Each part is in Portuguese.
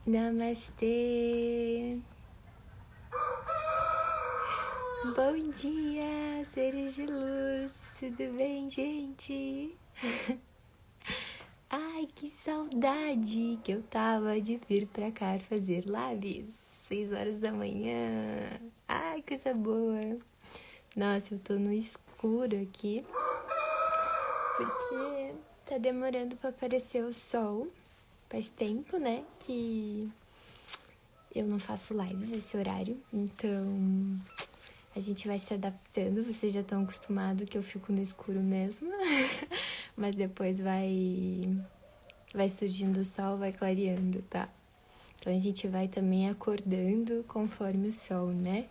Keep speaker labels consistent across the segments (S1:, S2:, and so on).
S1: Namastê! Bom dia, seres de luz! Tudo bem, gente? Ai, que saudade que eu tava de vir pra cá fazer lives 6 horas da manhã. Ai, coisa boa! Nossa, eu tô no escuro aqui porque tá demorando pra aparecer o sol. Faz tempo, né, que eu não faço lives esse horário, então a gente vai se adaptando. Vocês já estão acostumados que eu fico no escuro mesmo, mas depois vai surgindo o sol, vai clareando, tá? Então a gente vai também acordando conforme o sol, né?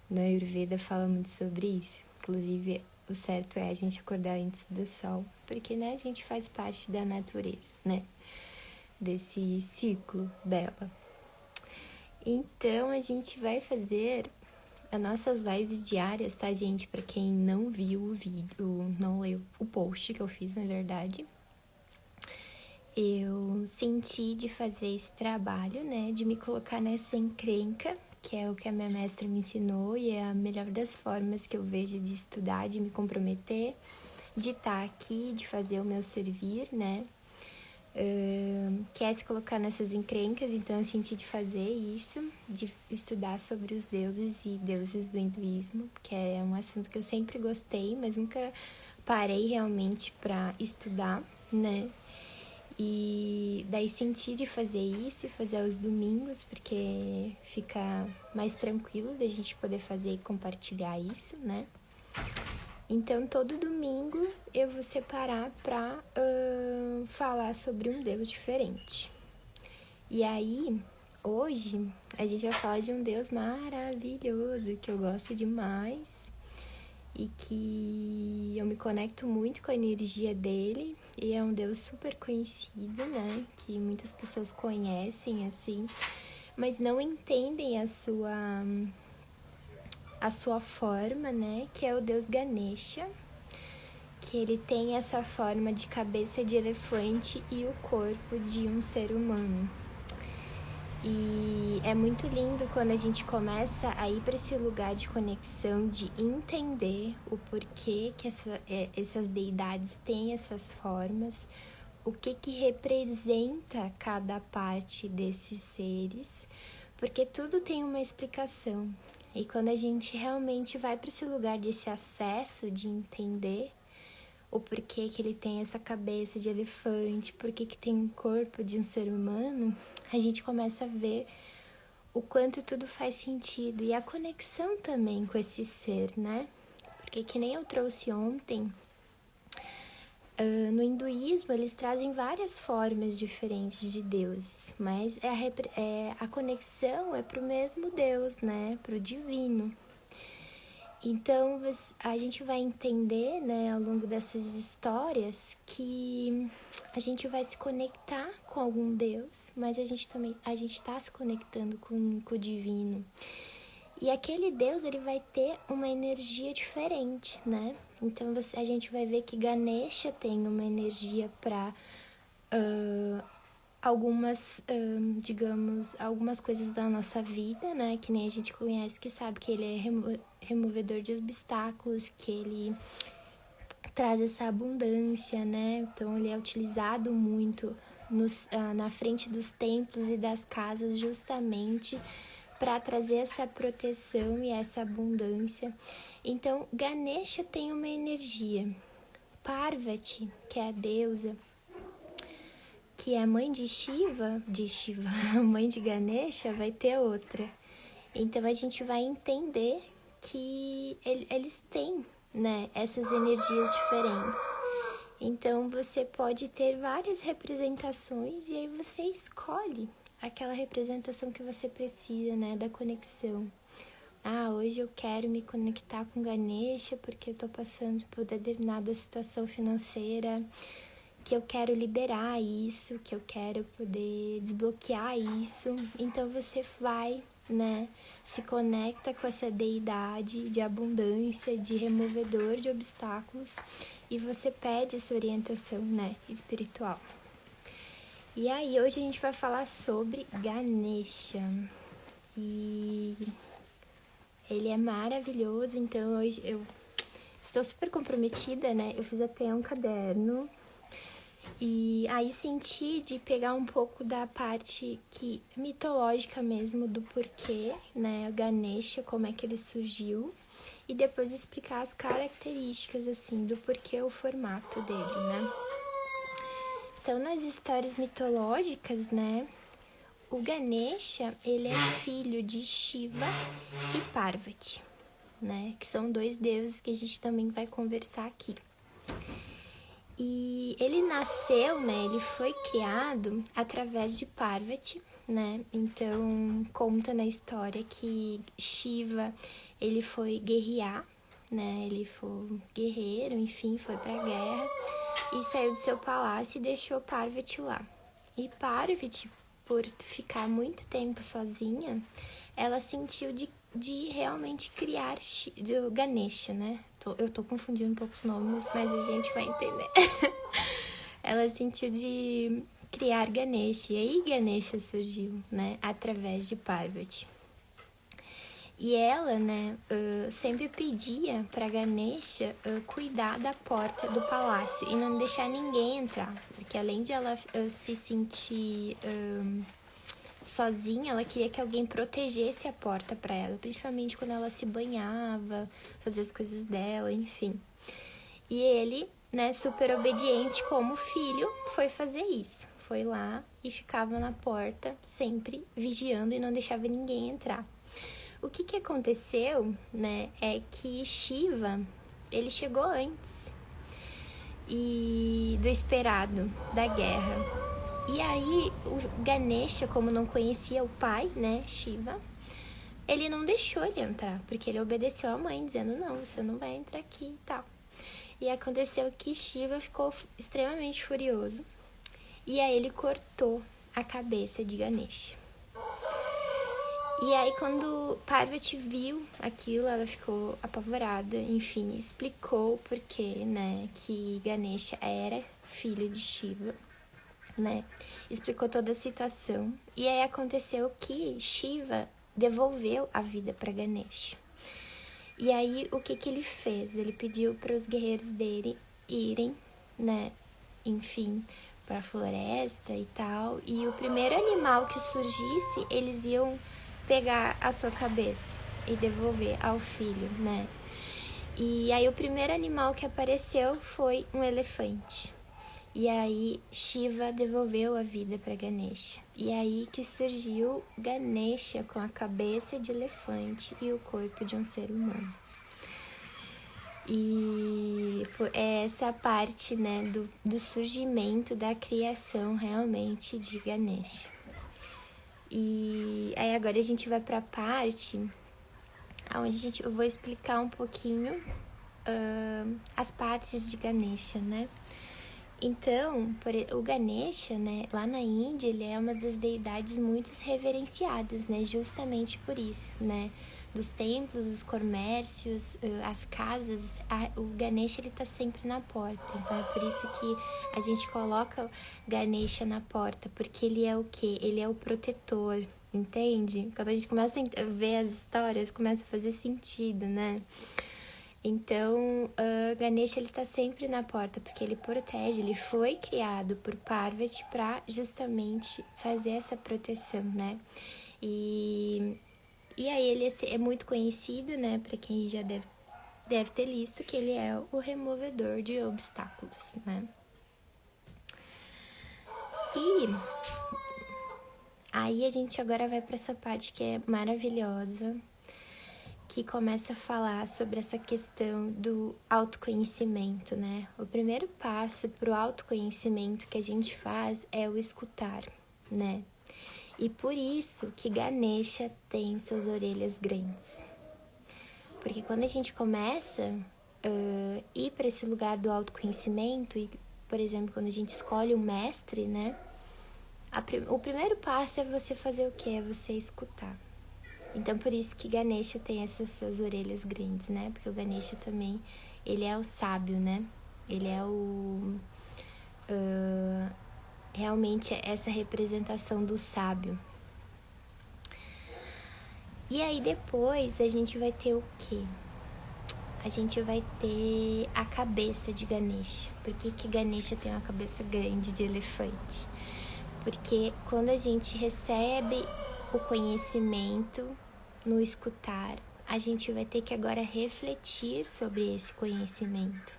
S1: Na Ayurveda fala muito sobre isso. Inclusive, o certo é a gente acordar antes do sol, porque, né, a gente faz parte da natureza, né? Desse ciclo dela. Então, a gente vai fazer as nossas lives diárias, tá, gente? Pra quem não viu o vídeo, não leu o post que eu fiz, na verdade. Eu senti de fazer esse trabalho, né? De me colocar nessa encrenca, que é o que a minha mestra me ensinou e é a melhor das formas que eu vejo de estudar, de me comprometer, de estar aqui, de fazer o meu servir, né? Quer se colocar nessas encrencas, então eu senti de fazer isso, de estudar sobre os deuses e deuses do hinduísmo, que é um assunto que eu sempre gostei, mas nunca parei realmente para estudar, né? E daí senti de fazer isso e fazer aos domingos, porque fica mais tranquilo da gente poder fazer e compartilhar isso, né? Então, todo domingo eu vou separar para falar sobre um Deus diferente. E aí, hoje, a gente vai falar de um Deus maravilhoso, que eu gosto demais e que eu me conecto muito com a energia dele. E é um Deus super conhecido, né? Que muitas pessoas conhecem, assim, mas não entendem a sua forma, né? Que é o Deus Ganesha, que ele tem essa forma de cabeça de elefante e o corpo de um ser humano. E é muito lindo quando a gente começa a ir para esse lugar de conexão, de entender o porquê que essas deidades têm essas formas, o que representa cada parte desses seres, porque tudo tem uma explicação. E quando a gente realmente vai para esse lugar desse acesso, de entender o porquê que ele tem essa cabeça de elefante, porquê que tem um corpo de um ser humano, a gente começa a ver o quanto tudo faz sentido e a conexão também com esse ser, né? Porque que nem eu trouxe ontem, no hinduísmo eles trazem várias formas diferentes de deuses, mas a conexão é pro mesmo Deus, né? Pro divino. Então, a gente vai entender, né, ao longo dessas histórias, que a gente vai se conectar com algum Deus, mas a gente está se conectando com o divino. E aquele Deus, ele vai ter uma energia diferente, né? Então, a gente vai ver que Ganesha tem uma energia para algumas, digamos, algumas coisas da nossa vida, né? Que nem a gente conhece, que sabe que ele é removedor de obstáculos, que ele traz essa abundância, né? Então, ele é utilizado muito na frente dos templos e das casas justamente para trazer essa proteção e essa abundância. Então, Ganesha tem uma energia. Parvati, que é a deusa, que é a mãe de Shiva, mãe de Ganesha, vai ter outra. Então a gente vai entender que eles têm, né, essas energias diferentes. Então você pode ter várias representações e aí você escolhe aquela representação que você precisa, né, da conexão. Hoje eu quero me conectar com Ganesha porque eu tô passando por determinada situação financeira, que eu quero liberar isso, que eu quero poder desbloquear isso. Então você vai, né, se conecta com essa deidade de abundância, de removedor de obstáculos, e você pede essa orientação, né, espiritual. E aí, hoje a gente vai falar sobre Ganesha. E ele é maravilhoso, então hoje eu estou super comprometida, né? Eu fiz até um caderno. E aí senti de pegar um pouco da parte que mitológica mesmo do porquê, né? O Ganesha, como é que ele surgiu. E depois explicar as características, assim, do porquê o formato dele, né? Então, nas histórias mitológicas, né? O Ganesha, ele é filho de Shiva e Parvati, né? Que são dois deuses que a gente também vai conversar aqui. E ele nasceu, né? Ele foi criado através de Parvati, né? Então, conta na história que Shiva, ele foi guerrear, né? Ele foi guerreiro, enfim, foi pra guerra e saiu do seu palácio e deixou Parvati lá. E Parvati, por ficar muito tempo sozinha, ela sentiu de realmente criar do Ganesha, né? Eu tô confundindo um pouco os nomes, mas a gente vai entender. Ela sentiu de criar Ganesha, e aí Ganesha surgiu, né? Através de Parvati. E ela, né, sempre pedia para Ganesha cuidar da porta do palácio e não deixar ninguém entrar, porque além de ela se sentir sozinha, ela queria que alguém protegesse a porta para ela, principalmente quando ela se banhava, fazia as coisas dela, enfim. E ele, né, super obediente como filho, foi fazer isso. Foi lá e ficava na porta, sempre vigiando e não deixava ninguém entrar. O que aconteceu, né, é que Shiva, ele chegou antes do esperado, da guerra. E aí, o Ganesha, como não conhecia o pai, né, Shiva, ele não deixou ele entrar, porque ele obedeceu a mãe, dizendo, não, você não vai entrar aqui e tal. E aconteceu que Shiva ficou extremamente furioso, e aí ele cortou a cabeça de Ganesha. E aí, quando Parvati viu aquilo, ela ficou apavorada, enfim, explicou o porquê, né, que Ganesha era filho de Shiva, né, explicou toda a situação. E aí aconteceu que Shiva devolveu a vida para Ganesha. E aí, o que ele fez? Ele pediu para os guerreiros dele irem, né, enfim, para a floresta e tal. E o primeiro animal que surgisse, eles iam pegar a sua cabeça e devolver ao filho, né? E aí o primeiro animal que apareceu foi um elefante. E aí Shiva devolveu a vida para Ganesha. E aí que surgiu Ganesha com a cabeça de elefante e o corpo de um ser humano. E é essa parte, né, do surgimento, da criação realmente de Ganesha. E aí agora a gente vai para a parte onde eu vou explicar um pouquinho as partes de Ganesha, né? Então, o Ganesha, né, lá na Índia, ele é uma das deidades muito reverenciadas, né, justamente por isso, né, dos templos, os comércios, as casas, o Ganesha, ele tá sempre na porta, então é por isso que a gente coloca Ganesha na porta, porque ele é o quê? Ele é o protetor, entende? Quando a gente começa a ver as histórias, começa a fazer sentido, né? Então, Ganesha, ele tá sempre na porta, porque ele protege, ele foi criado por Parvati para justamente fazer essa proteção, né? E aí ele é muito conhecido, né, para quem já deve ter visto, que ele é o removedor de obstáculos, né? E aí a gente agora vai para essa parte que é maravilhosa, que começa a falar sobre essa questão do autoconhecimento, né? O primeiro passo para o autoconhecimento que a gente faz é o escutar, né? E por isso que Ganesha tem suas orelhas grandes. Porque quando a gente começa a ir para esse lugar do autoconhecimento, e, por exemplo, quando a gente escolhe um mestre, né? O primeiro passo é você fazer o quê? É você escutar. Então, por isso que Ganesha tem essas suas orelhas grandes, né? Porque o Ganesha também, ele é o sábio, né? Ele é realmente é essa representação do sábio. E aí depois a gente vai ter o quê? A gente vai ter a cabeça de Ganesha. Por que Ganesha tem uma cabeça grande de elefante? Porque quando a gente recebe o conhecimento no escutar, a gente vai ter que agora refletir sobre esse conhecimento.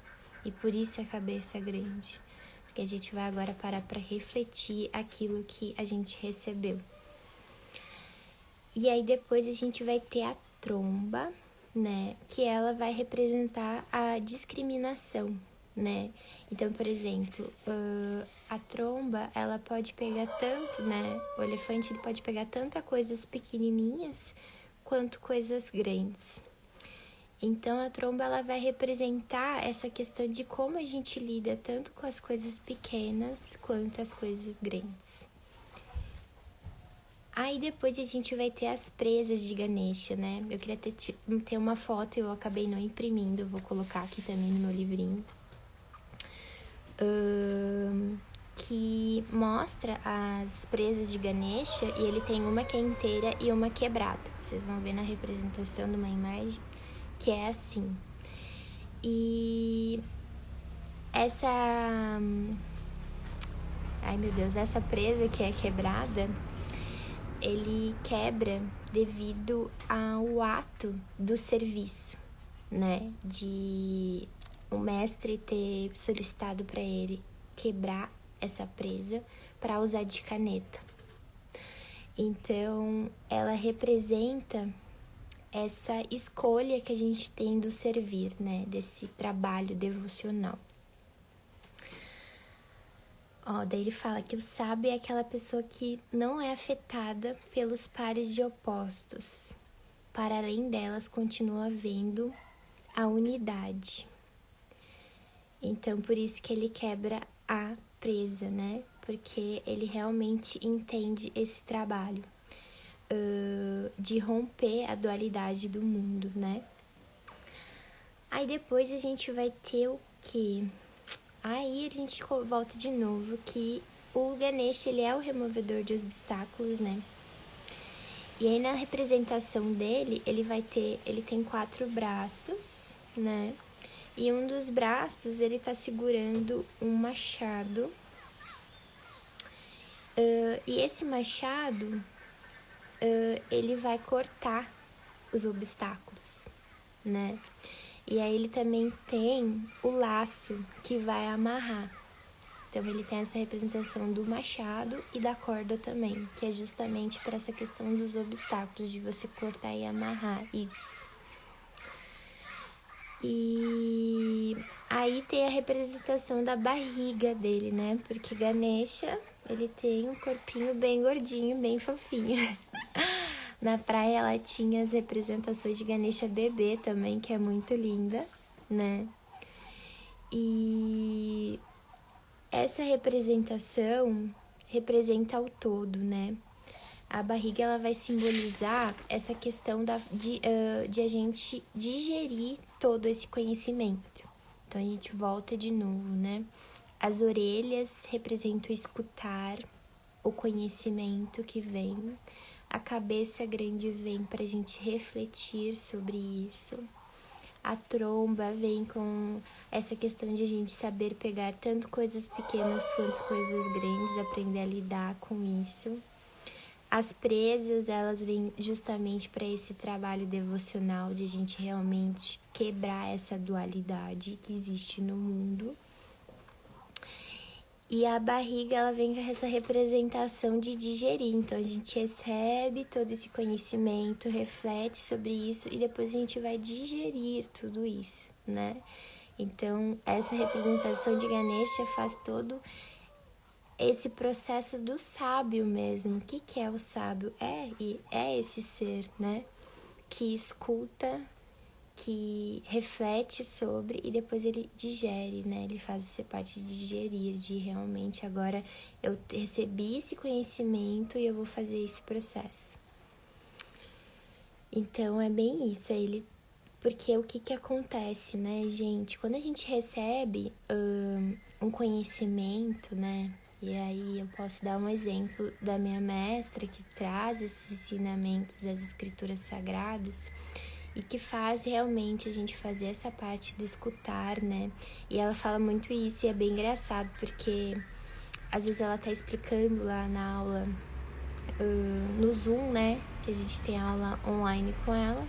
S1: E por isso a cabeça é grande. Porque a gente vai agora parar para refletir aquilo que a gente recebeu. E aí depois a gente vai ter a tromba, né? Que ela vai representar a discriminação, né? Então, por exemplo, a tromba, ela pode pegar tanto, né? O elefante, ele pode pegar tanto coisas pequenininhas quanto coisas grandes. Então, a tromba, ela vai representar essa questão de como a gente lida tanto com as coisas pequenas quanto as coisas grandes. Aí depois a gente vai ter as presas de Ganesha, né? Eu queria ter uma foto, eu acabei não imprimindo, eu vou colocar aqui também no meu livrinho. Que mostra as presas de Ganesha e ele tem uma que é inteira e uma quebrada. Vocês vão ver na representação de uma imagem que é assim. E essa... Ai, meu Deus, essa presa que é quebrada, ele quebra devido ao ato do serviço, né? De o mestre ter solicitado para ele quebrar essa presa para usar de caneta. Então, ela representa essa escolha que a gente tem do servir, né? Desse trabalho devocional. Daí ele fala que o sábio é aquela pessoa que não é afetada pelos pares de opostos. Para além delas, continua havendo a unidade. Então, por isso que ele quebra a presa, né? Porque ele realmente entende esse trabalho de romper a dualidade do mundo, né? Aí depois a gente vai ter o quê? Aí a gente volta de novo que o Ganesha, ele é o removedor de obstáculos, né? E aí na representação dele, ele tem 4 braços, né? E um dos braços, ele tá segurando um machado. E esse machado, ele vai cortar os obstáculos, né? E aí ele também tem o laço que vai amarrar. Então ele tem essa representação do machado e da corda também, que é justamente para essa questão dos obstáculos, de você cortar e amarrar isso. E aí tem a representação da barriga dele, né? Porque Ganesha, ele tem um corpinho bem gordinho, bem fofinho. Na praia ela tinha as representações de Ganesha bebê também, que é muito linda, né? E essa representação representa o todo, né? A barriga, ela vai simbolizar essa questão de a gente digerir todo esse conhecimento. Então, a gente volta de novo, né? As orelhas representam escutar o conhecimento que vem. A cabeça grande vem para a gente refletir sobre isso. A tromba vem com essa questão de a gente saber pegar tanto coisas pequenas quanto coisas grandes, aprender a lidar com isso. As presas, elas vêm justamente para esse trabalho devocional de a gente realmente quebrar essa dualidade que existe no mundo. E a barriga, ela vem com essa representação de digerir. Então, a gente recebe todo esse conhecimento, reflete sobre isso e depois a gente vai digerir tudo isso, né? Então, essa representação de Ganesha faz todo esse processo do sábio mesmo. O que é o sábio? É esse ser, né? Que escuta, que reflete sobre e depois ele digere, né? Ele faz essa parte de digerir, de realmente agora eu recebi esse conhecimento e eu vou fazer esse processo. Então é bem isso, porque o que acontece, né, gente? Quando a gente recebe um conhecimento, né? E aí eu posso dar um exemplo da minha mestra que traz esses ensinamentos das escrituras sagradas e que faz realmente a gente fazer essa parte do escutar, né? E ela fala muito isso e é bem engraçado, porque às vezes ela tá explicando lá na aula, no Zoom, né? Que a gente tem aula online com ela.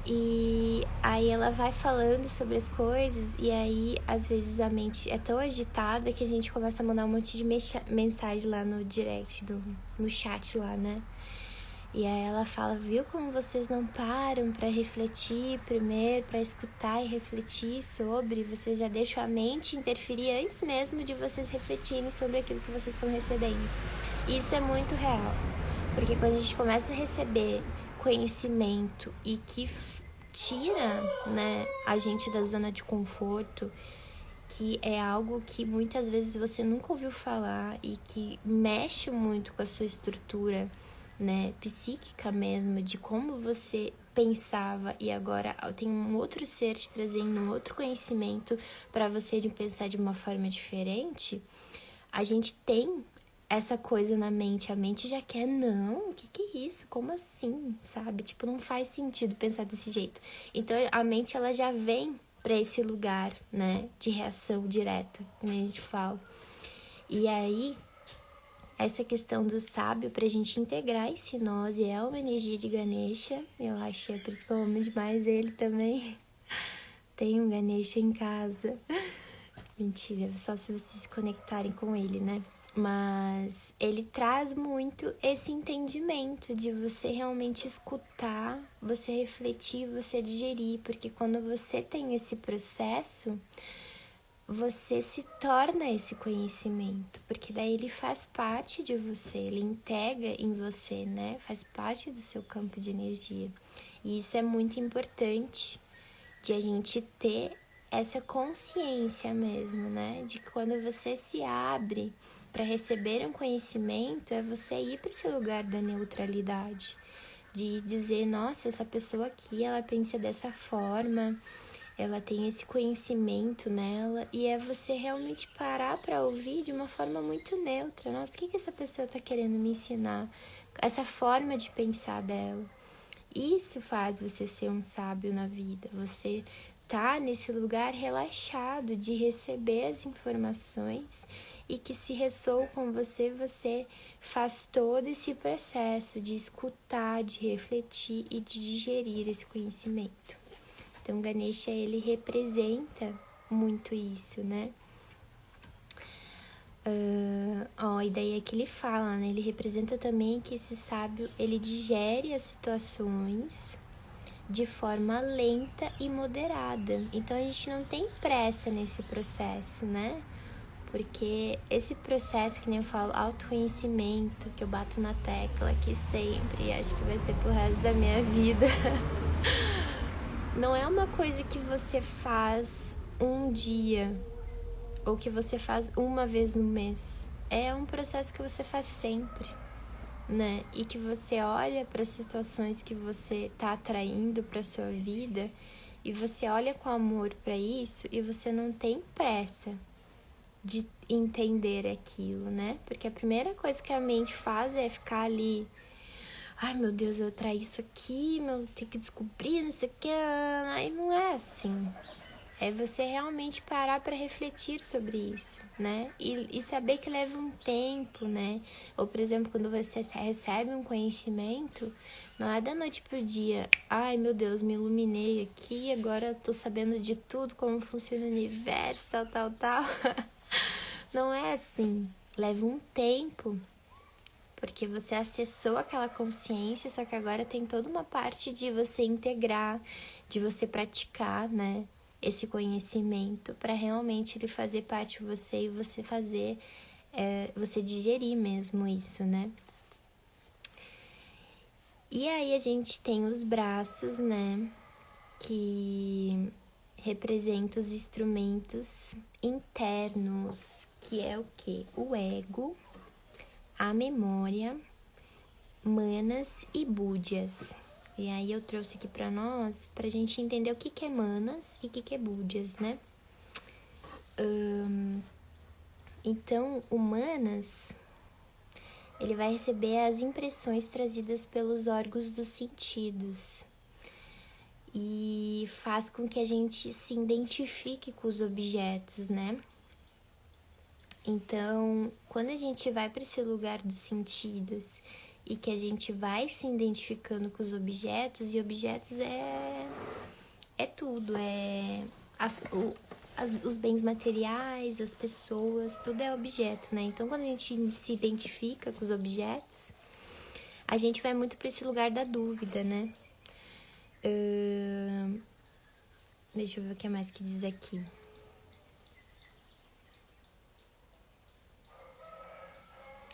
S1: E aí ela vai falando sobre as coisas e aí às vezes a mente é tão agitada que a gente começa a mandar um monte de mensagem lá no direct, no chat lá, né? E aí ela fala, viu como vocês não param para refletir primeiro, para escutar e refletir sobre, vocês já deixam a mente interferir antes mesmo de vocês refletirem sobre aquilo que vocês estão recebendo. E isso é muito real, porque quando a gente começa a receber conhecimento e que tira, né, a gente da zona de conforto, que é algo que muitas vezes você nunca ouviu falar e que mexe muito com a sua estrutura, né, psíquica mesmo, de como você pensava e agora tem um outro ser te trazendo um outro conhecimento para você de pensar de uma forma diferente, a gente tem essa coisa na mente, a mente já quer, não, o que é isso? Como assim? Sabe? Tipo, não faz sentido pensar desse jeito. Então, a mente, ela já vem para esse lugar, né, de reação direta, como a gente fala. E aí, essa questão do sábio, pra gente integrar esse nós, é uma energia de Ganesha, eu acho, por isso que eu amo demais ele também. Tem um Ganesha em casa. Mentira, só se vocês se conectarem com ele, né? Mas ele traz muito esse entendimento de você realmente escutar, você refletir, você digerir, porque quando você tem esse processo, você se torna esse conhecimento, porque daí ele faz parte de você, ele integra em você, né? Faz parte do seu campo de energia. E isso é muito importante de a gente ter essa consciência mesmo, né? De que quando você se abre para receber um conhecimento, é você ir para esse lugar da neutralidade, de dizer, nossa, essa pessoa aqui, ela pensa dessa forma, ela tem esse conhecimento nela, e é você realmente parar para ouvir de uma forma muito neutra. Nossa, o que essa pessoa está querendo me ensinar? Essa forma de pensar dela. Isso faz você ser um sábio na vida. Você tá nesse lugar relaxado de receber as informações e que se ressoam com você, você faz todo esse processo de escutar, de refletir e de digerir esse conhecimento. Então, Ganesha, ele representa muito isso, né? A ideia que ele fala, né? Ele representa também que esse sábio, ele digere as situações de forma lenta e moderada. Então, a gente não tem pressa nesse processo, né? Porque esse processo, que nem eu falo, autoconhecimento, que eu bato na tecla aqui sempre, e acho que vai ser pro resto da minha vida, não é uma coisa que você faz um dia ou que você faz uma vez no mês. É um processo que você faz sempre, né? E que você olha para as situações que você tá atraindo para sua vida e você olha com amor para isso e você não tem pressa de entender aquilo, né? Porque a primeira coisa que a mente faz é ficar ali, ai meu Deus, eu traí isso aqui, eu tenho que descobrir, não sei o que. Aí não é assim. É você realmente parar para refletir sobre isso, né? E saber que leva um tempo, né? Ou, por exemplo, quando você recebe um conhecimento, não é da noite pro dia. Ai, meu Deus, me iluminei aqui, agora tô sabendo de tudo, como funciona o universo, tal. Não é assim. Leva um tempo, porque você acessou aquela consciência, só que agora tem toda uma parte de você integrar, de você praticar, né? Esse conhecimento para realmente ele fazer parte de você e você fazer, você digerir mesmo isso, né? E aí a gente tem os braços, né? Que representam os instrumentos internos, que é o quê? O ego, a memória, manas e búdias. E aí eu trouxe aqui para nós, pra gente entender o que é manas e o que é búdias, né? Então, Humanas, ele vai receber as impressões trazidas pelos órgãos dos sentidos e faz com que a gente se identifique com os objetos, né? Então, quando a gente vai para esse lugar dos sentidos e que a gente vai se identificando com os objetos, e objetos é tudo, os bens materiais, as pessoas, tudo é objeto, né? Então, quando a gente se identifica com os objetos, a gente vai muito para esse lugar da dúvida, né? Deixa eu ver o que mais que diz aqui.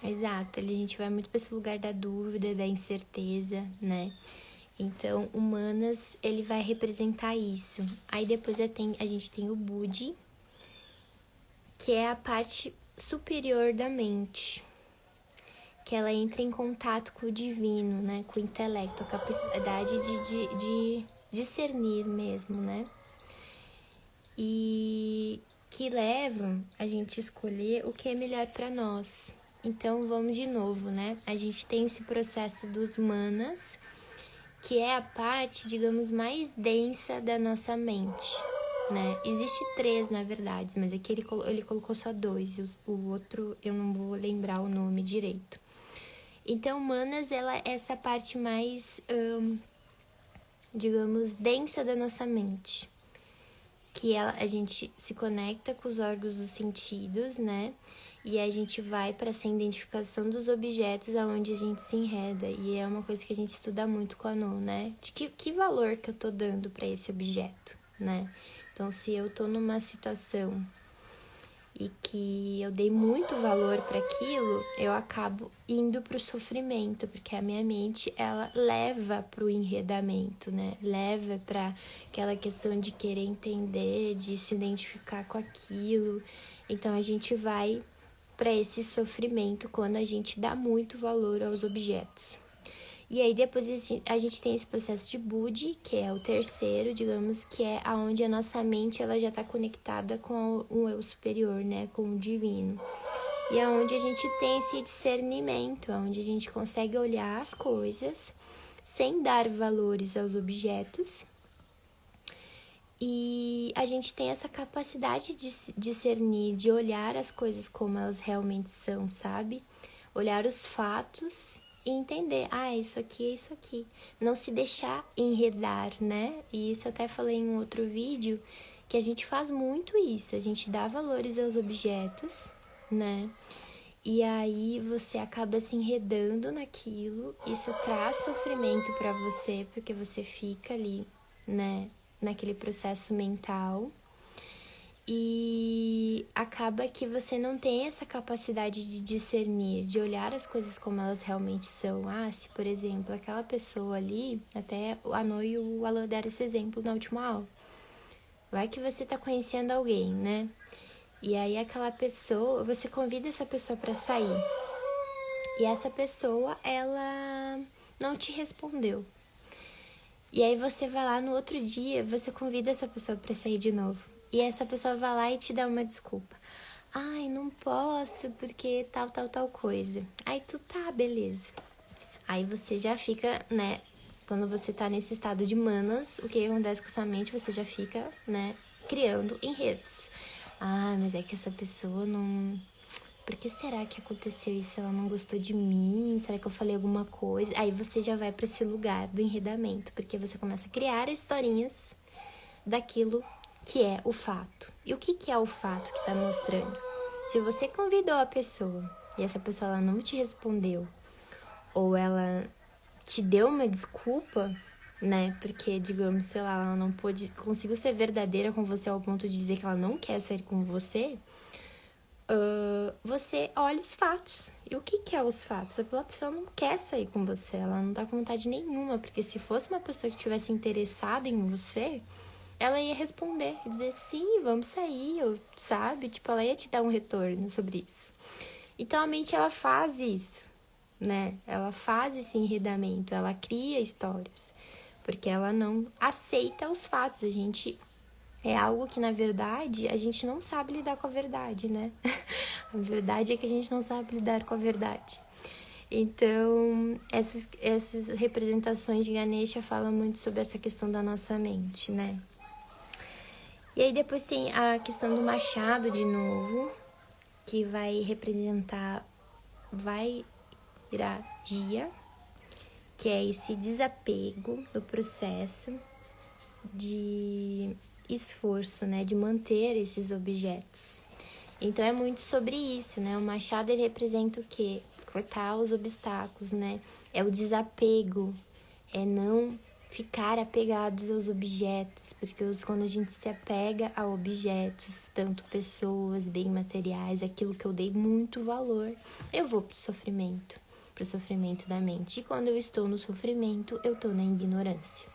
S1: Exato, a gente vai muito para esse lugar da dúvida, da incerteza, né? Então, Humanas, ele vai representar isso. Aí depois a gente tem o Budi, que é a parte superior da mente, que ela entra em contato com o divino, né? Com o intelecto, a capacidade de discernir mesmo, né? E que levam a gente a escolher o que é melhor para nós. Então, vamos de novo, né? A gente tem esse processo dos manas, que é a parte, digamos, mais densa da nossa mente, né? Existe 3, na verdade, mas aqui ele colocou só 2, o outro eu não vou lembrar o nome direito. Então, manas, ela é essa parte mais, digamos, densa da nossa mente, que a gente se conecta com os órgãos dos sentidos, né? E a gente vai para essa identificação dos objetos aonde a gente se enreda. E é uma coisa que a gente estuda muito com a Nu, né? De que valor que eu tô dando para esse objeto, né? Então, se eu tô numa situação e que eu dei muito valor para aquilo, eu acabo indo pro sofrimento, porque a minha mente, ela leva pro enredamento, né? Leva para aquela questão de querer entender, de se identificar com aquilo. Então a gente vai para esse sofrimento quando a gente dá muito valor aos objetos. E aí depois a gente tem esse processo de Budi, que é o terceiro, digamos, que é aonde a nossa mente ela já está conectada com o eu superior, né, com o divino. E é onde a gente tem esse discernimento, onde a gente consegue olhar as coisas sem dar valores aos objetos. E a gente tem essa capacidade de discernir, de olhar as coisas como elas realmente são, sabe? Olhar os fatos e entender, isso aqui é isso aqui. Não se deixar enredar, né? E isso eu até falei em um outro vídeo, que a gente faz muito isso. A gente dá valores aos objetos, né? E aí você acaba se enredando naquilo, isso traz sofrimento para você, porque você fica ali, né, naquele processo mental. E acaba que você não tem essa capacidade de discernir, de olhar as coisas como elas realmente são. Se, por exemplo, aquela pessoa ali, até a No e o Alan deram esse exemplo na última aula. Vai que você tá conhecendo alguém, né? E aí aquela pessoa, você convida essa pessoa para sair. E essa pessoa, ela não te respondeu. E aí você vai lá no outro dia, você convida essa pessoa para sair de novo. E essa pessoa vai lá e te dá uma desculpa. Não posso porque tal coisa. Aí tu tá, beleza. Aí você já fica, né? Quando você tá nesse estado de manas, o que acontece com a sua mente? Você já fica, né? Criando enredos. Mas é que essa pessoa não... Por que será que aconteceu isso? Ela não gostou de mim? Será que eu falei alguma coisa? Aí você já vai para esse lugar do enredamento, porque você começa a criar historinhas daquilo que é o fato. E o que é o fato que está mostrando? Se você convidou a pessoa e essa pessoa ela não te respondeu, ou ela te deu uma desculpa, né? Porque, digamos, sei lá, ela não conseguiu ser verdadeira com você ao ponto de dizer que ela não quer sair com você, você olha os fatos. E o que é os fatos? Aquela pessoa não quer sair com você, ela não tá com vontade nenhuma, porque se fosse uma pessoa que tivesse interessada em você, ela ia responder, dizer sim, vamos sair, sabe? Tipo, ela ia te dar um retorno sobre isso. Então a mente, ela faz isso, né? Ela faz esse enredamento, ela cria histórias, porque ela não aceita os fatos. A gente é algo que, na verdade, a gente não sabe lidar com a verdade, né? A verdade é que a gente não sabe lidar com a verdade. Então, essas representações de Ganesha falam muito sobre essa questão da nossa mente, né? E aí depois tem a questão do machado de novo, que vai representar Vairagya, que é esse desapego do processo de esforço, né, de manter esses objetos. Então é muito sobre isso, né? O machado ele representa o quê? Cortar os obstáculos, né? É o desapego, é não ficar apegados aos objetos, porque quando a gente se apega a objetos, tanto pessoas, bem materiais, aquilo que eu dei muito valor, eu vou pro sofrimento da mente. E quando eu estou no sofrimento, eu estou na ignorância.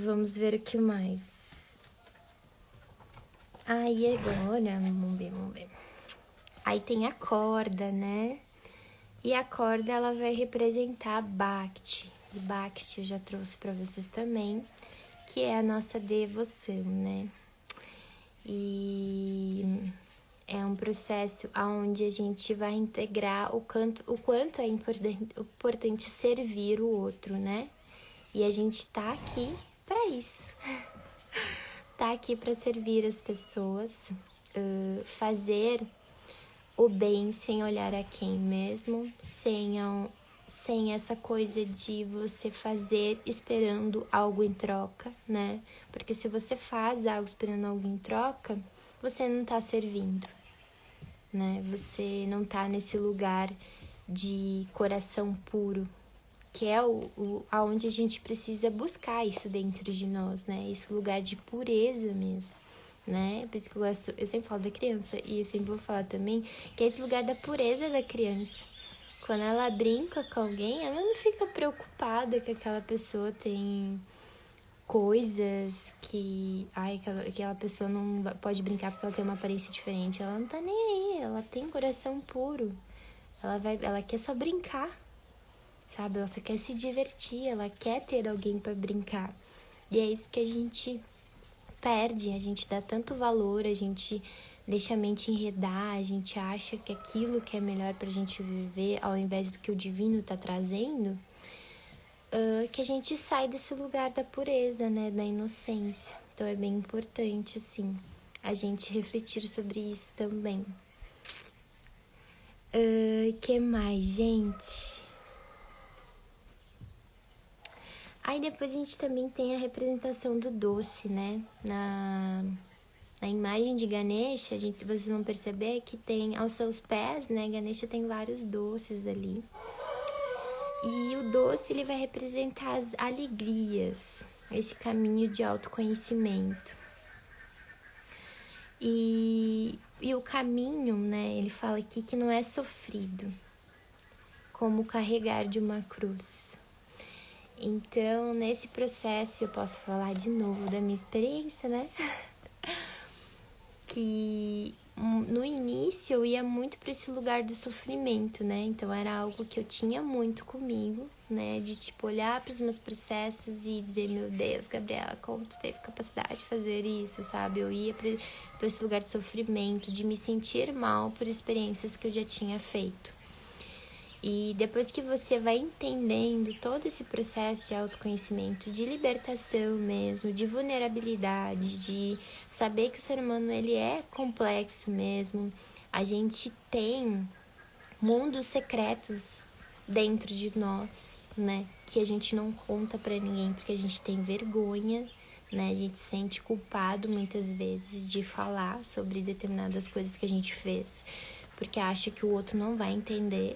S1: Vamos ver o que mais. Aí agora, vamos ver. Aí tem a corda, né? E a corda, ela vai representar Bhakti. E Bhakti eu já trouxe para vocês também, que é a nossa devoção, né? E é um processo onde a gente vai integrar o quanto é importante servir o outro, né? E a gente tá aqui para isso. Tá aqui para servir as pessoas, fazer o bem sem olhar a quem mesmo, sem essa coisa de você fazer esperando algo em troca, né? Porque se você faz algo esperando algo em troca, você não tá servindo, né? Você não tá nesse lugar de coração puro, que é aonde a gente precisa buscar isso dentro de nós, né? Esse lugar de pureza mesmo, né? Por isso que eu sempre falo da criança, e eu sempre vou falar também que é esse lugar da pureza da criança. Quando ela brinca com alguém, ela não fica preocupada que aquela pessoa tem coisas que aquela pessoa não pode brincar porque ela tem uma aparência diferente. Ela não tá nem aí, ela tem coração puro. Ela quer só brincar, sabe? Ela só quer se divertir, ela quer ter alguém para brincar. E é isso que a gente perde, a gente dá tanto valor, a gente deixa a mente enredar, a gente acha que aquilo que é melhor pra gente viver, ao invés do que o divino tá trazendo, que a gente sai desse lugar da pureza, né, da inocência. Então é bem importante, assim, a gente refletir sobre isso também. Que mais, gente? Aí depois a gente também tem a representação do doce, né? Na imagem de Ganesha, vocês vão perceber que tem aos seus pés, né? Ganesha tem vários doces ali. E o doce, ele vai representar as alegrias, esse caminho de autoconhecimento. E o caminho, né? Ele fala aqui que não é sofrido, como carregar de uma cruz. Então, nesse processo, eu posso falar de novo da minha experiência, né? Que no início eu ia muito para esse lugar do sofrimento, né? Então era algo que eu tinha muito comigo, né? De tipo olhar para os meus processos e dizer, meu Deus, Gabriela, como tu teve capacidade de fazer isso, sabe? Eu ia para esse lugar de sofrimento, de me sentir mal por experiências que eu já tinha feito. E depois que você vai entendendo todo esse processo de autoconhecimento, de libertação mesmo, de vulnerabilidade, de saber que o ser humano ele é complexo mesmo, a gente tem mundos secretos dentro de nós, né? Que a gente não conta pra ninguém porque a gente tem vergonha, né? A gente se sente culpado muitas vezes de falar sobre determinadas coisas que a gente fez, porque acha que o outro não vai entender.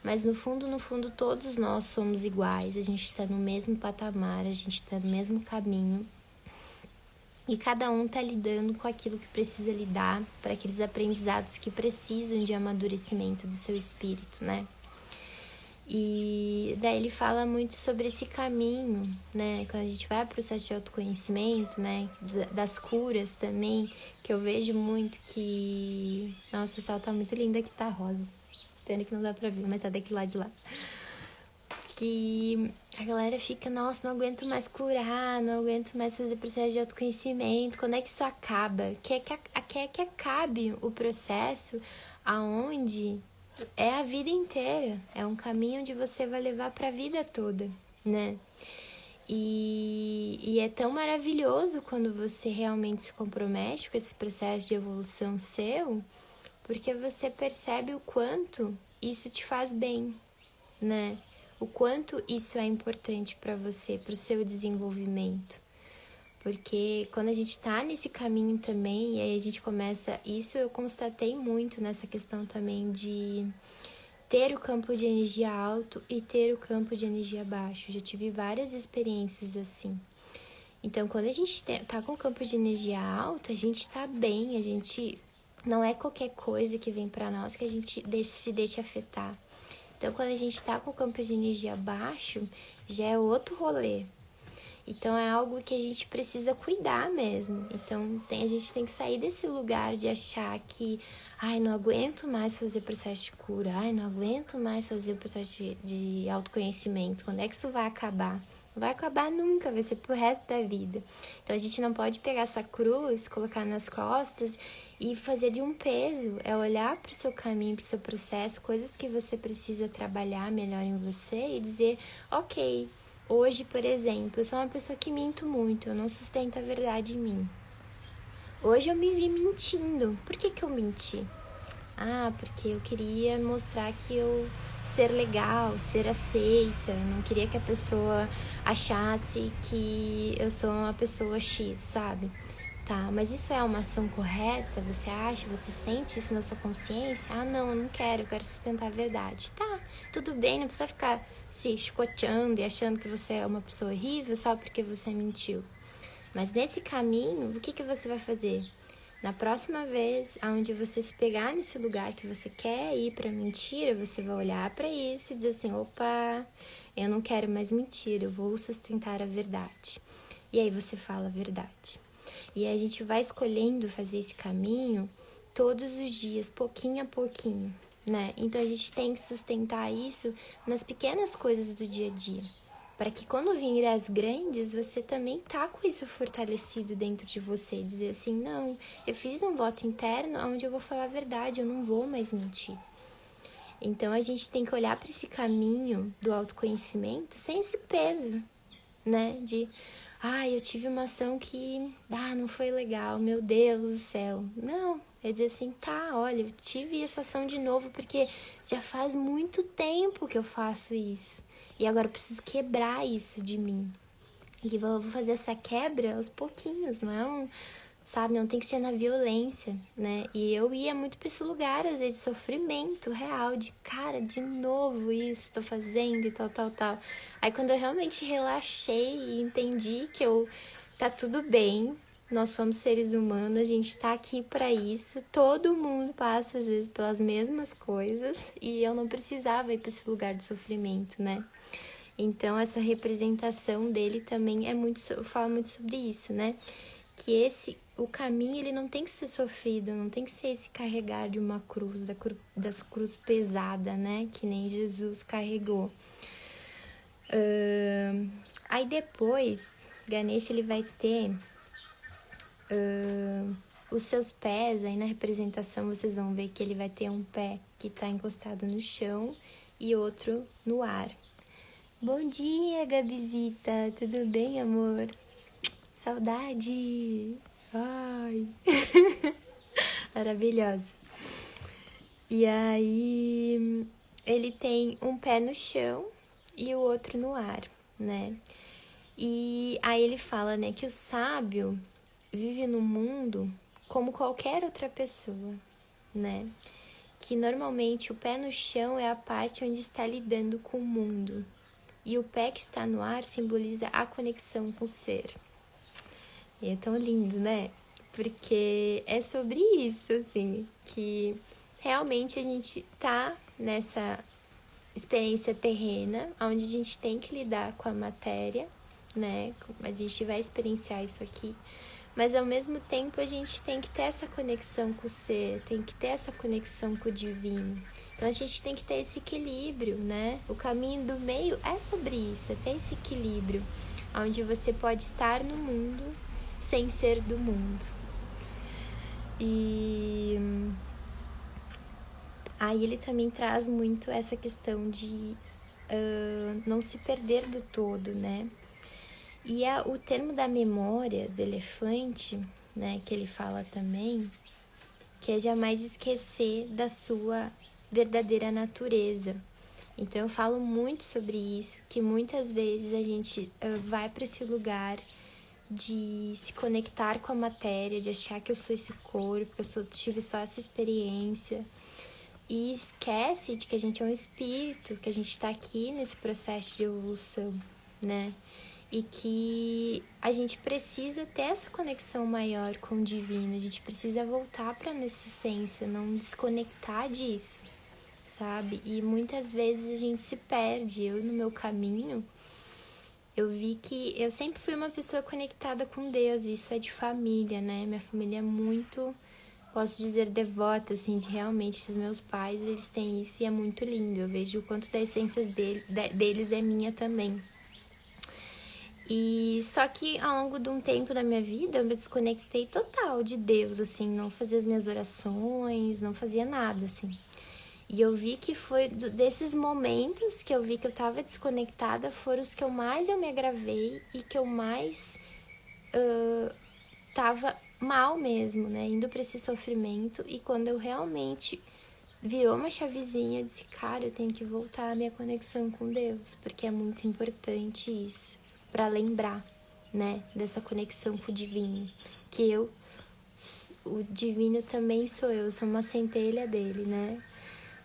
S1: Mas no fundo, todos nós somos iguais, a gente está no mesmo patamar, a gente está no mesmo caminho. E cada um está lidando com aquilo que precisa lidar, para aqueles aprendizados que precisam de amadurecimento do seu espírito, né? E daí ele fala muito sobre esse caminho, né? Quando a gente vai para o processo de autoconhecimento, né? Das curas também, que eu vejo muito que... Nossa, o céu tá muito lindo aqui, tá rosa. Pena que não dá pra ver, mas tá daquele lado de lá. que a galera fica, nossa, não aguento mais curar, não aguento mais fazer processo de autoconhecimento, quando é que isso acaba? Quer que acabe o processo aonde é a vida inteira, é um caminho onde você vai levar para a vida toda, né? E é tão maravilhoso quando você realmente se compromete com esse processo de evolução seu, porque você percebe o quanto isso te faz bem, né? O quanto isso é importante para você, para o seu desenvolvimento. Porque quando a gente tá nesse caminho também, e aí a gente começa... Isso eu constatei muito nessa questão também de ter o campo de energia alto e ter o campo de energia baixo. Já tive várias experiências assim. Então, quando a gente tá com o campo de energia alto, a gente tá bem, a gente... Não é qualquer coisa que vem para nós que a gente se deixa afetar. Então, quando a gente tá com o campo de energia baixo, já é outro rolê. Então, é algo que a gente precisa cuidar mesmo. Então, a gente tem que sair desse lugar de achar que... Ai, não aguento mais fazer processo de cura. Ai, não aguento mais fazer o processo de autoconhecimento. Quando é que isso vai acabar? Não vai acabar nunca, vai ser pro resto da vida. Então, a gente não pode pegar essa cruz, colocar nas costas e fazer de um peso. É olhar pro seu caminho, pro seu processo, coisas que você precisa trabalhar melhor em você e dizer, ok, hoje, por exemplo, eu sou uma pessoa que minto muito, eu não sustento a verdade em mim. Hoje eu me vi mentindo. Por que eu menti? Ah, porque eu queria mostrar que eu ser legal, ser aceita, não queria que a pessoa achasse que eu sou uma pessoa X, sabe? Tá, mas isso é uma ação correta? Você acha? Você sente isso na sua consciência? Ah, não, eu não quero, eu quero sustentar a verdade. Tá, tudo bem, não precisa ficar se chicoteando e achando que você é uma pessoa horrível só porque você mentiu. Mas nesse caminho, o que você vai fazer? Na próxima vez, aonde você se pegar nesse lugar que você quer ir para mentira, você vai olhar para isso e dizer assim, opa, eu não quero mais mentira, eu vou sustentar a verdade. E aí você fala a verdade. E a gente vai escolhendo fazer esse caminho todos os dias, pouquinho a pouquinho, né? Então a gente tem que sustentar isso nas pequenas coisas do dia a dia, para que quando virem as grandes, você também tá com isso fortalecido dentro de você, dizer assim, não, eu fiz um voto interno onde eu vou falar a verdade, eu não vou mais mentir. Então a gente tem que olhar para esse caminho do autoconhecimento sem esse peso, né? De, eu tive uma ação que, não foi legal, meu Deus do céu. Não, é dizer assim, tá, olha, eu tive essa ação de novo porque já faz muito tempo que eu faço isso. E agora eu preciso quebrar isso de mim. E eu vou fazer essa quebra aos pouquinhos, não é sabe, não tem que ser na violência, né? E eu ia muito pra esse lugar, às vezes, de sofrimento real, de cara, de novo isso, tô fazendo e tal, tal, tal. Aí quando eu realmente relaxei e entendi que tá tudo bem, nós somos seres humanos, a gente tá aqui pra isso, todo mundo passa, às vezes, pelas mesmas coisas, e eu não precisava ir pra esse lugar de sofrimento, né? Então, essa representação dele também fala muito sobre isso, né? Que o caminho, ele não tem que ser sofrido, não tem que ser esse carregar de uma cruz, das cruz pesada, né? Que nem Jesus carregou. Aí depois, Ganesha, ele vai ter os seus pés, aí na representação vocês vão ver que ele vai ter um pé que tá encostado no chão e outro no ar. Bom dia, Gabizita, tudo bem, amor? Saudade! Ai! Maravilhosa! E aí, ele tem um pé no chão e o outro no ar, né? E aí ele fala, né, que o sábio vive no mundo como qualquer outra pessoa, né? Que normalmente o pé no chão é a parte onde está lidando com o mundo. E o pé que está no ar simboliza a conexão com o ser. E é tão lindo, né? Porque é sobre isso, assim, que realmente a gente tá nessa experiência terrena, onde a gente tem que lidar com a matéria, né? A gente vai experienciar isso aqui. Mas ao mesmo tempo a gente tem que ter essa conexão com o ser, tem que ter essa conexão com o divino. Então a gente tem que ter esse equilíbrio, né? O caminho do meio é sobre isso, é ter esse equilíbrio, onde você pode estar no mundo sem ser do mundo. E aí ele também traz muito essa questão de não se perder do todo, né? E o termo da memória do elefante, né, que ele fala também, que é jamais esquecer da sua verdadeira natureza. Então eu falo muito sobre isso, que muitas vezes a gente vai para esse lugar de se conectar com a matéria, de achar que eu sou esse corpo, que tive só essa experiência, e esquece de que a gente é um espírito, que a gente está aqui nesse processo de evolução, né? E que a gente precisa ter essa conexão maior com o divino, a gente precisa voltar para nossa essência, não desconectar disso, sabe? E muitas vezes a gente se perde. Eu, no meu caminho, eu vi que eu sempre fui uma pessoa conectada com Deus, e isso é de família, né? Minha família é muito, posso dizer, devota, assim, de realmente, os meus pais, eles têm isso e é muito lindo. Eu vejo o quanto da essência deles é minha também. E só que ao longo de um tempo da minha vida eu me desconectei total de Deus, assim, não fazia as minhas orações, não fazia nada, assim. E eu vi que foi desses momentos que eu vi que eu tava desconectada, foram os que eu me agravei e que eu mais tava mal mesmo, né? Indo pra esse sofrimento. E quando eu realmente virou uma chavezinha, eu disse, cara, eu tenho que voltar à minha conexão com Deus, porque é muito importante isso, para lembrar, né, dessa conexão com o divino, que o divino também sou eu sou uma centelha dele, né?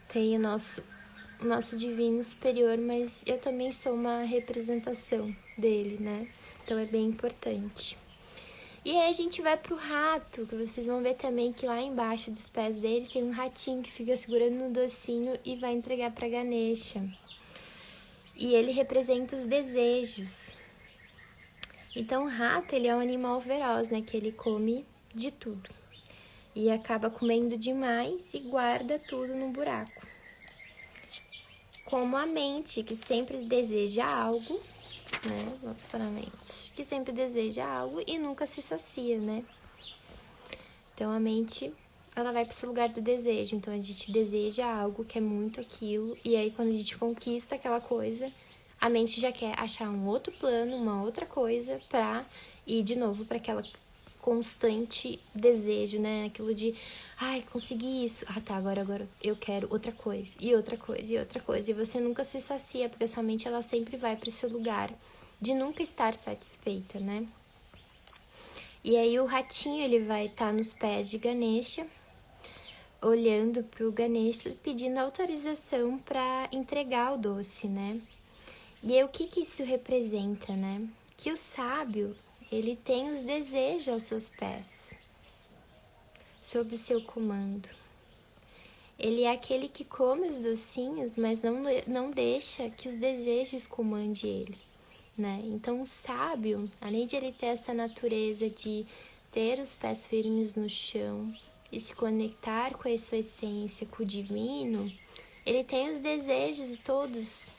S1: Tem o nosso divino superior, mas eu também sou uma representação dele, né? Então é bem importante. E aí a gente vai pro rato, que vocês vão ver também que lá embaixo dos pés dele tem um ratinho que fica segurando no docinho e vai entregar pra Ganesha. E ele representa os desejos. Então o rato, ele é um animal feroz, né? Que ele come de tudo. E acaba comendo demais e guarda tudo no buraco. Como a mente, que sempre deseja algo, né? Vamos para a mente. Que sempre deseja algo e nunca se sacia, né? Então, a mente, ela vai para esse lugar do desejo. Então, a gente deseja algo, quer muito aquilo. E aí, quando a gente conquista aquela coisa, a mente já quer achar um outro plano, uma outra coisa pra ir de novo para aquela constante desejo, né? Aquilo de, ai, consegui isso. Ah, tá, agora eu quero outra coisa, e outra coisa, e outra coisa. E você nunca se sacia, porque sua mente, ela sempre vai para esse lugar de nunca estar satisfeita, né? E aí o ratinho, ele vai estar nos pés de Ganesha, olhando pro Ganesha, pedindo autorização para entregar o doce, né? E aí o que isso representa, né? Que o sábio, ele tem os desejos aos seus pés, sob o seu comando. Ele é aquele que come os docinhos, mas não deixa que os desejos comande ele, né? Então o sábio, além de ele ter essa natureza de ter os pés firmes no chão e se conectar com a sua essência, com o divino, ele tem os desejos todos...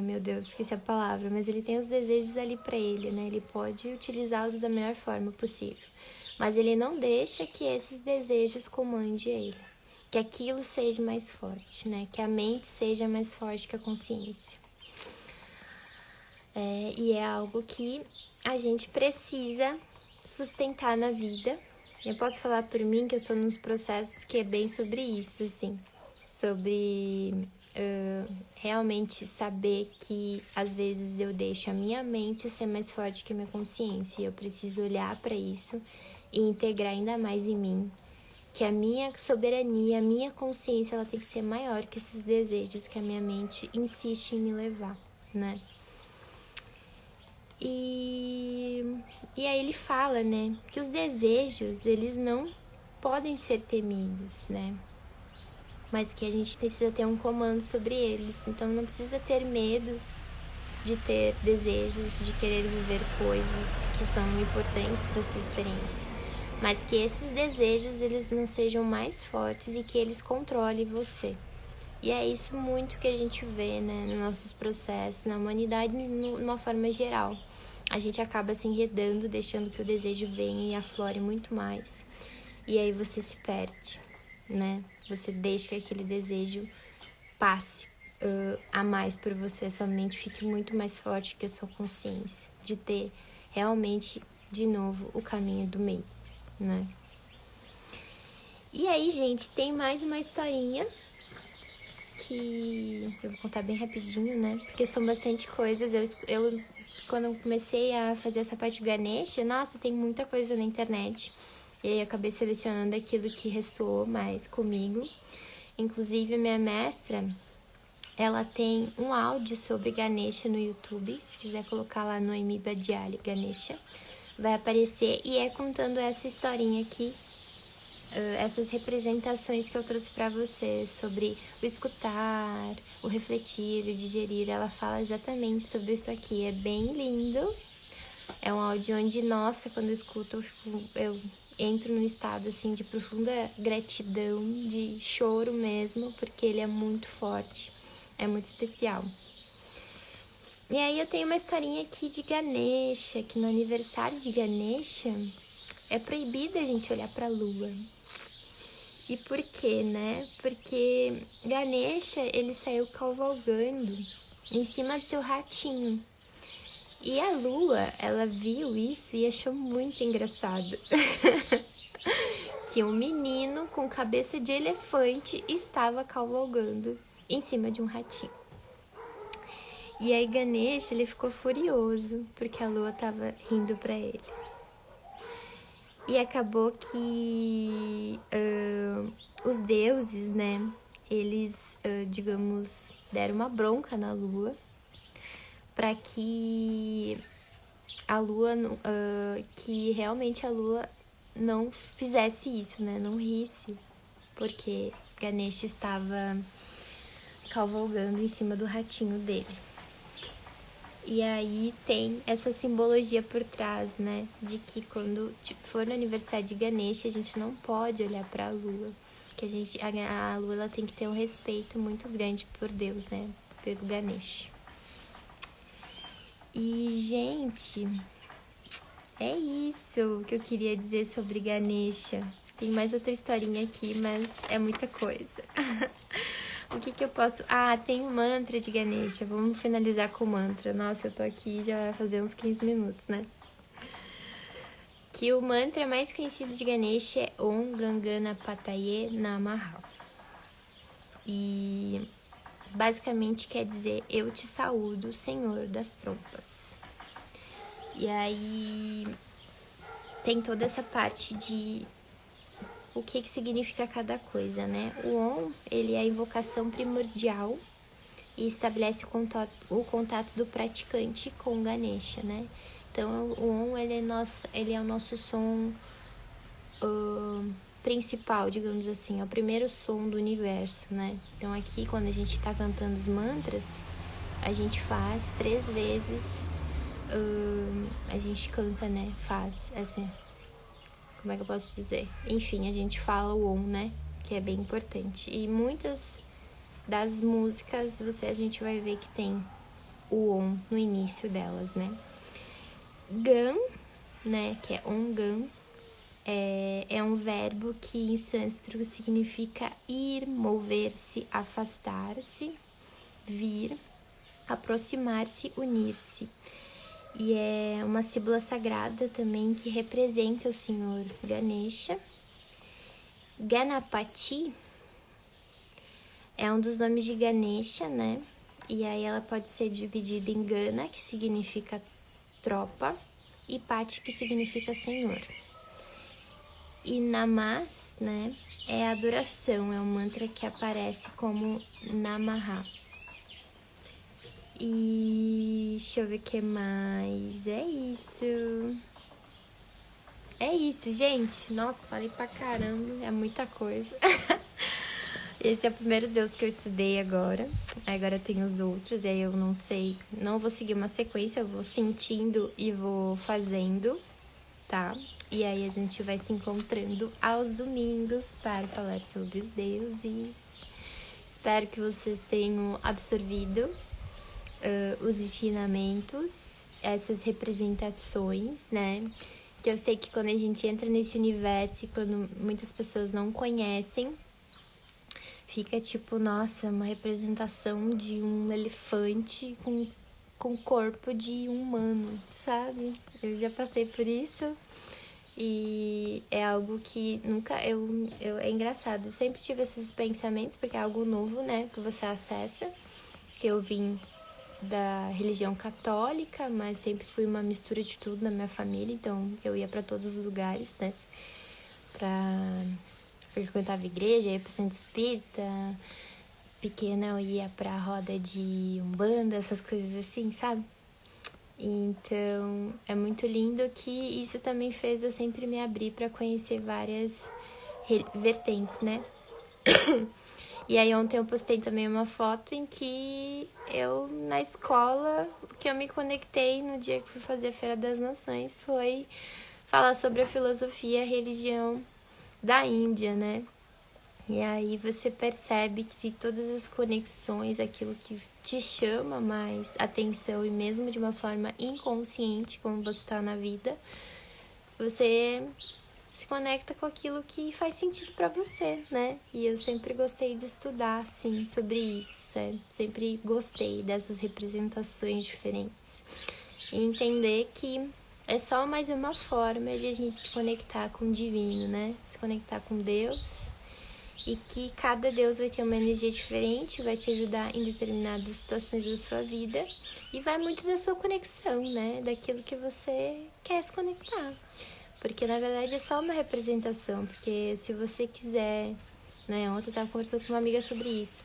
S1: meu Deus, esqueci a palavra, mas ele tem os desejos ali para ele, né? Ele pode utilizá-los da melhor forma possível, mas ele não deixa que esses desejos comande ele, que aquilo seja mais forte, né? Que a mente seja mais forte que a consciência. E é algo que a gente precisa sustentar na vida. Eu posso falar por mim que eu tô nos processos que é bem sobre isso, assim, sobre realmente saber que às vezes eu deixo a minha mente ser mais forte que a minha consciência, e eu preciso olhar para isso e integrar ainda mais em mim, que a minha soberania, a minha consciência, ela tem que ser maior que esses desejos que a minha mente insiste em me levar, né? E aí ele fala, né, que os desejos, eles não podem ser temidos, né? Mas que a gente precisa ter um comando sobre eles. Então não precisa ter medo de ter desejos, de querer viver coisas que são importantes para sua experiência. mas que esses desejos eles não sejam mais fortes e que eles controlem você. E é isso muito que a gente vê, né, nos nossos processos, na humanidade, de uma forma geral. A gente acaba se enredando, deixando que o desejo venha e aflore muito mais. E aí você se perde, né? Você deixa que aquele desejo passe a mais por você. A sua mente fique muito mais forte que a sua consciência. De ter realmente, de novo, o caminho do meio, né? E aí, gente, tem mais uma historinha que eu vou contar bem rapidinho, né? Porque são bastante coisas. Eu quando eu comecei a fazer essa parte do Ganesha, nossa, tem muita coisa na internet. E aí eu acabei selecionando aquilo que ressoou mais comigo. Inclusive, minha mestra, ela tem um áudio sobre Ganesha no YouTube. Se quiser colocar lá no Amy Badiali Ganesha, vai aparecer. E é contando essa historinha aqui, essas representações que eu trouxe para você sobre o escutar, o refletir, o digerir. Ela fala exatamente sobre isso aqui. É bem lindo. É um áudio onde, nossa, quando eu escuto, eu entro num estado assim de profunda gratidão, de choro mesmo, porque ele é muito forte, é muito especial. E aí eu tenho uma historinha aqui de Ganesha, que no aniversário de Ganesha é proibido a gente olhar para a lua. E por quê, né? Porque Ganesha, ele saiu cavalgando em cima do seu ratinho. E a lua, ela viu isso e achou muito engraçado. Que um menino com cabeça de elefante estava cavalgando em cima de um ratinho. E aí Ganesha, ele ficou furioso, porque a lua estava rindo para ele. E acabou que os deuses, né, eles, digamos, deram uma bronca na lua para que a lua, que realmente a lua não fizesse isso, né, não risse, porque Ganesha estava cavalgando em cima do ratinho dele. E aí tem essa simbologia por trás, né? De que quando for no aniversário de Ganesha, a gente não pode olhar para a lua. Que a lua ela tem que ter um respeito muito grande por Deus, né? Pelo Ganesha. E, gente, é isso que eu queria dizer sobre Ganesha. Tem mais outra historinha aqui, mas é muita coisa. O que eu posso... Ah, tem um mantra de Ganesha. Vamos finalizar com o mantra. Nossa, eu tô aqui já vai fazer uns 15 minutos, né? Que o mantra mais conhecido de Ganesha é Om Ganganapataye Namaha. E basicamente quer dizer: eu te saúdo, Senhor das trompas. E aí tem toda essa parte de o que significa cada coisa, né? O Om, ele é a invocação primordial e estabelece o contato do praticante com Ganesha, né? Então, o Om, ele é o nosso som principal, digamos assim, é o primeiro som do universo, né? Então, aqui, quando a gente tá cantando os mantras, a gente faz 3 vezes, a gente canta, né? Faz, assim, como é que eu posso dizer? Enfim, a gente fala o Om, né? Que é bem importante. E muitas das músicas, a gente vai ver que tem o Om no início delas, né? Gan, né? Que é Om Gan, é um verbo que em sânscrito significa ir, mover-se, afastar-se, vir, aproximar-se, unir-se. E é uma sílaba sagrada também que representa o Senhor Ganesha. Ganapati é um dos nomes de Ganesha, né? E aí ela pode ser dividida em Gana, que significa tropa, e Pati, que significa Senhor. E Namas, né? É a adoração, é um mantra que aparece como Namaha. E deixa eu ver o que mais. É isso. É isso, gente. Nossa, falei pra caramba. É muita coisa. Esse é o primeiro Deus que eu estudei agora. Agora tem os outros. E aí eu não sei. Não vou seguir uma sequência. Eu vou sentindo e vou fazendo, tá? E aí a gente vai se encontrando aos domingos para falar sobre os deuses. Espero que vocês tenham absorvido os ensinamentos, essas representações, né? Que eu sei que quando a gente entra nesse universo e quando muitas pessoas não conhecem, fica tipo, nossa, uma representação de um elefante com corpo de um humano, sabe? Eu já passei por isso e é algo que nunca é engraçado. Eu sempre tive esses pensamentos porque é algo novo, né, que você acessa. Que eu vim da religião católica, mas sempre fui uma mistura de tudo na minha família, então eu ia para todos os lugares, né? Frequentava igreja, ia pro centro espírita, pequena eu ia pra roda de umbanda, essas coisas assim, sabe? Então, é muito lindo que isso também fez eu sempre me abrir para conhecer várias vertentes, né? E aí ontem eu postei também uma foto em que eu, na escola, o que eu me conectei no dia que fui fazer a Feira das Nações foi falar sobre a filosofia e a religião da Índia, né? E aí você percebe que todas as conexões, aquilo que te chama mais atenção e mesmo de uma forma inconsciente, como você está na vida, você se conecta com aquilo que faz sentido para você, né? E eu sempre gostei de estudar, assim, sobre isso, certo? Sempre gostei dessas representações diferentes. E entender que é só mais uma forma de a gente se conectar com o divino, né? Se conectar com Deus. E que cada Deus vai ter uma energia diferente, vai te ajudar em determinadas situações da sua vida. E vai muito da sua conexão, né? Daquilo que você quer se conectar. Porque na verdade é só uma representação. Porque se você quiser, né? Ontem eu estava conversando com uma amiga sobre isso.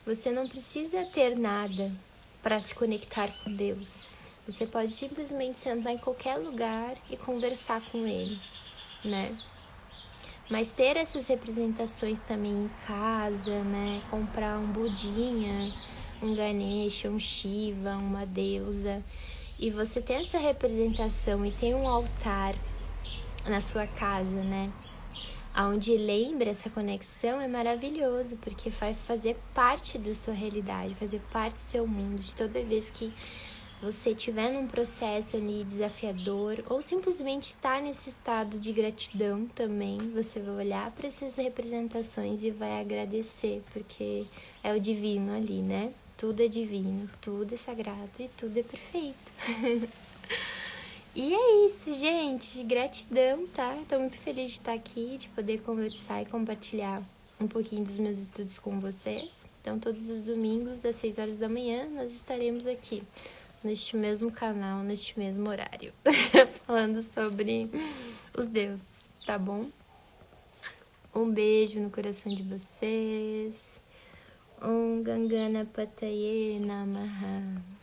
S1: Você não precisa ter nada para se conectar com Deus. Você pode simplesmente sentar em qualquer lugar e conversar com Ele, né? Mas ter essas representações também em casa, né? Comprar um Budinha, um Ganesha, um Shiva, uma deusa. E você tem essa representação e tem um altar na sua casa, né? Onde lembra essa conexão é maravilhoso, porque vai fazer parte da sua realidade, fazer parte do seu mundo. De toda vez que você estiver num processo ali desafiador ou simplesmente está nesse estado de gratidão também, você vai olhar para essas representações e vai agradecer, porque é o divino ali, né? Tudo é divino, tudo é sagrado e tudo é perfeito. E é isso, gente. Gratidão, tá? Tô muito feliz de estar aqui, de poder conversar e compartilhar um pouquinho dos meus estudos com vocês. Então, todos os domingos, às 6 horas da manhã, nós estaremos aqui, neste mesmo canal, neste mesmo horário, falando sobre os deuses, tá bom? Um beijo no coração de vocês. Gangana Pataye Namaha.